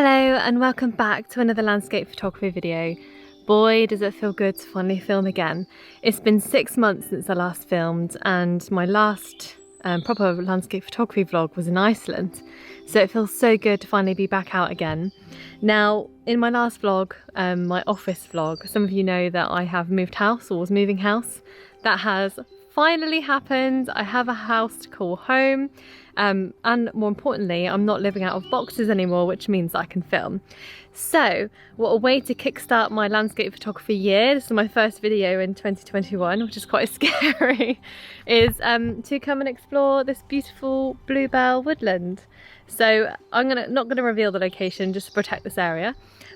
Hello and welcome back to another landscape photography video. Boy, does it feel good to finally film again. It's been 6 months since I last filmed, and my last proper landscape photography vlog was in Iceland. So it feels so good to finally be back out again. Now, in my last vlog, my office vlog, some of you know that I have moved house or was moving house. That has finally happened. I have a house to call home. And more importantly, I'm not living out of boxes anymore, which means that I can film. So what a way to kickstart my landscape photography year. This is my first video in 2021, which is quite scary, is to come and explore this beautiful Bluebell woodland. So I'm not gonna reveal the location just to protect this area,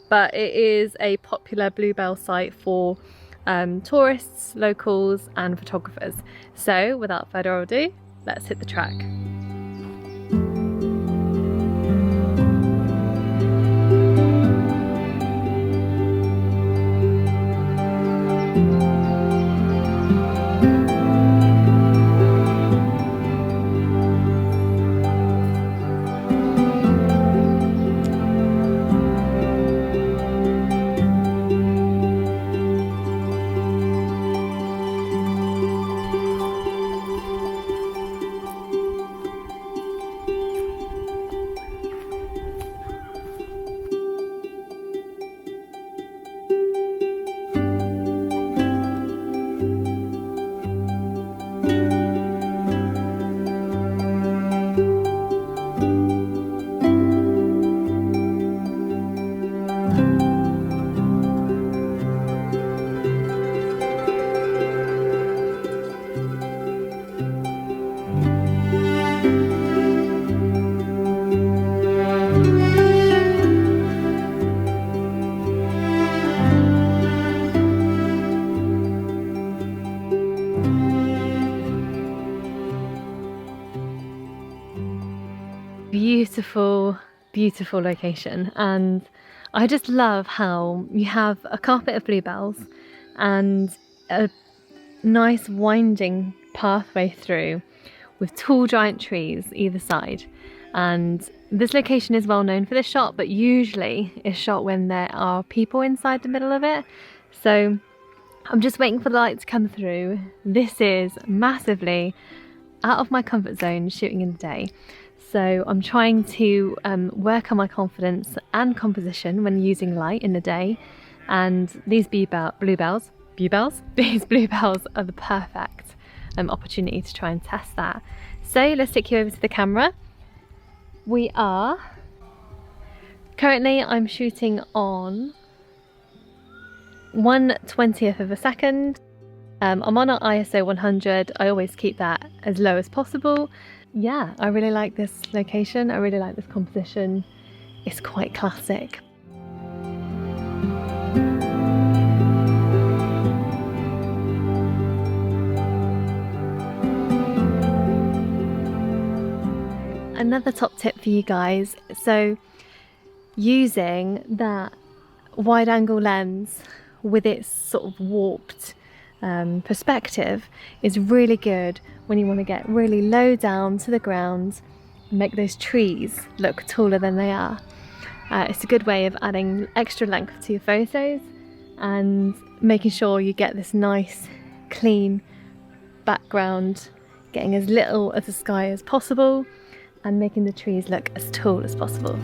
but it is a popular bluebell site for tourists, locals and photographers. So without further ado, let's hit the track. Beautiful location, and I just love how you have a carpet of bluebells and a nice winding pathway through with tall giant trees either side. And this location is well known for this shot, but usually it's shot when there are people inside the middle of it. So I'm just waiting for the light to come through. This is massively out of my comfort zone shooting in the day. So I'm trying to work on my confidence and composition when using light in the day, and these bluebells are the perfect opportunity to try and test that. So let's take you over to the camera. Currently I'm shooting on 1/20th of a second. I'm on an ISO 100. I always keep that as low as possible. Yeah, I really like this location. I really like this composition. It's quite classic. Another top tip for you guys. So using that wide angle lens with its sort of warped perspective is really good when you want to get really low down to the ground and make those trees look taller than they are. It's a good way of adding extra length to your photos and making sure you get this nice clean background, getting as little of the sky as possible and making the trees look as tall as possible.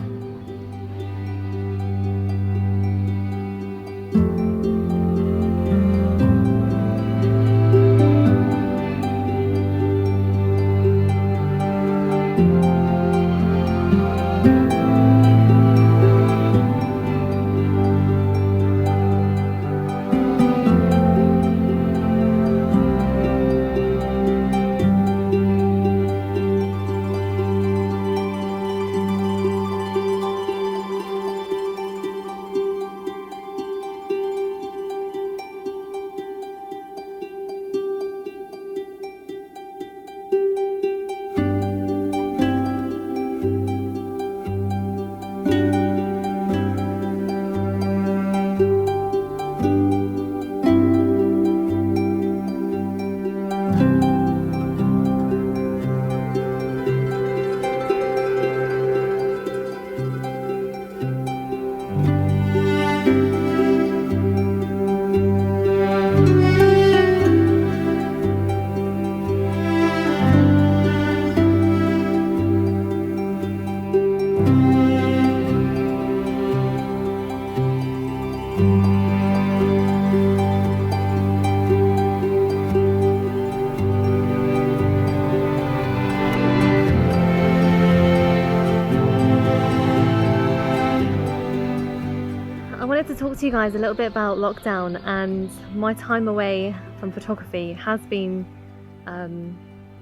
guys a little bit about lockdown, and my time away from photography has been,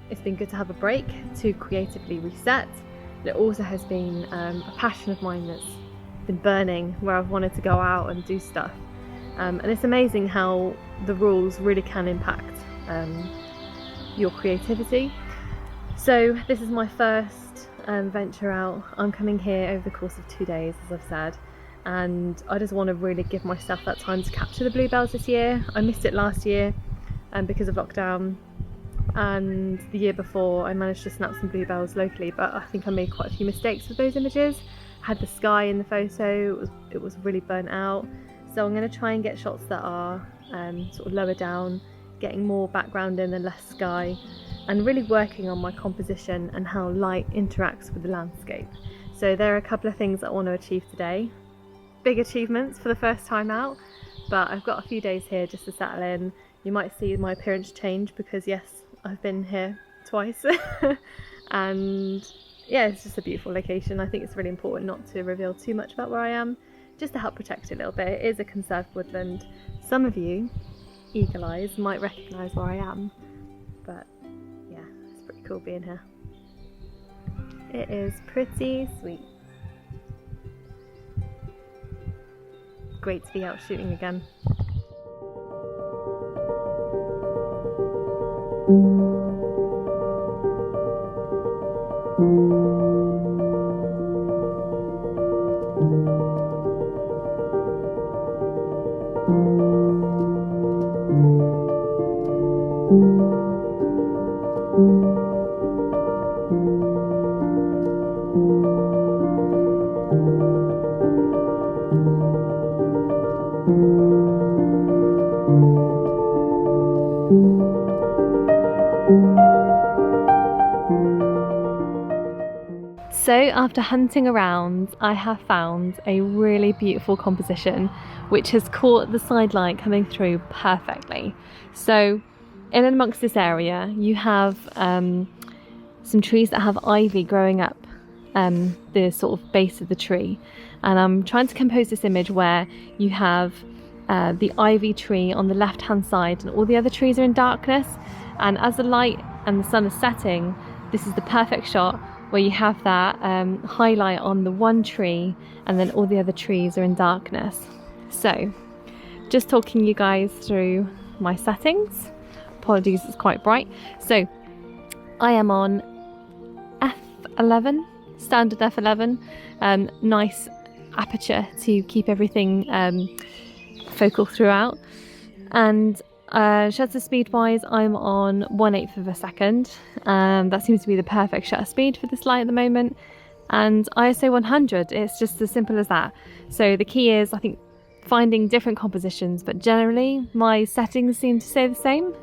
it's been good to have a break to creatively reset. It also has been a passion of mine that's been burning, where I've wanted to go out and do stuff. And it's amazing how the rules really can impact your creativity. So this is my first venture out. I'm coming here over the course of 2 days, as I've said, and I just want to really give myself that time to capture the bluebells this year. I missed it last year because of lockdown, and the year before I managed to snap some bluebells locally, but I think I made quite a few mistakes with those images. I had the sky in the photo, it was really burnt out, so I'm going to try and get shots that are sort of lower down, getting more background in and less sky, and really working on my composition and how light interacts with the landscape. So there are a couple of things that I want to achieve today. Big achievements for the first time out, but I've got a few days here just to settle in. You might see my appearance change because yes, I've been here twice and yeah, it's just a beautiful location. I think it's really important not to reveal too much about where I am, just to help protect it a little bit. It is a conserved woodland. Some of you, eagle eyes, might recognise where I am, but yeah, it's pretty cool being here. It is pretty sweet. Great to be out shooting again. So after hunting around, I have found a really beautiful composition which has caught the side light coming through perfectly. So in and amongst this area you have some trees that have ivy growing up the sort of base of the tree, and I'm trying to compose this image where you have the ivy tree on the left hand side and all the other trees are in darkness, and as the light and the sun is setting, this is the perfect shot where you have that highlight on the one tree and then all the other trees are in darkness. So just talking you guys through my settings. Apologies, it's quite bright. So I am on f11, standard f11, nice aperture to keep everything focal throughout, and shutter speed wise I'm on 1/8 of a second. That seems to be the perfect shutter speed for this light at the moment, and ISO 100, it's just as simple as that. So the key is, I think, finding different compositions, but generally my settings seem to stay the same.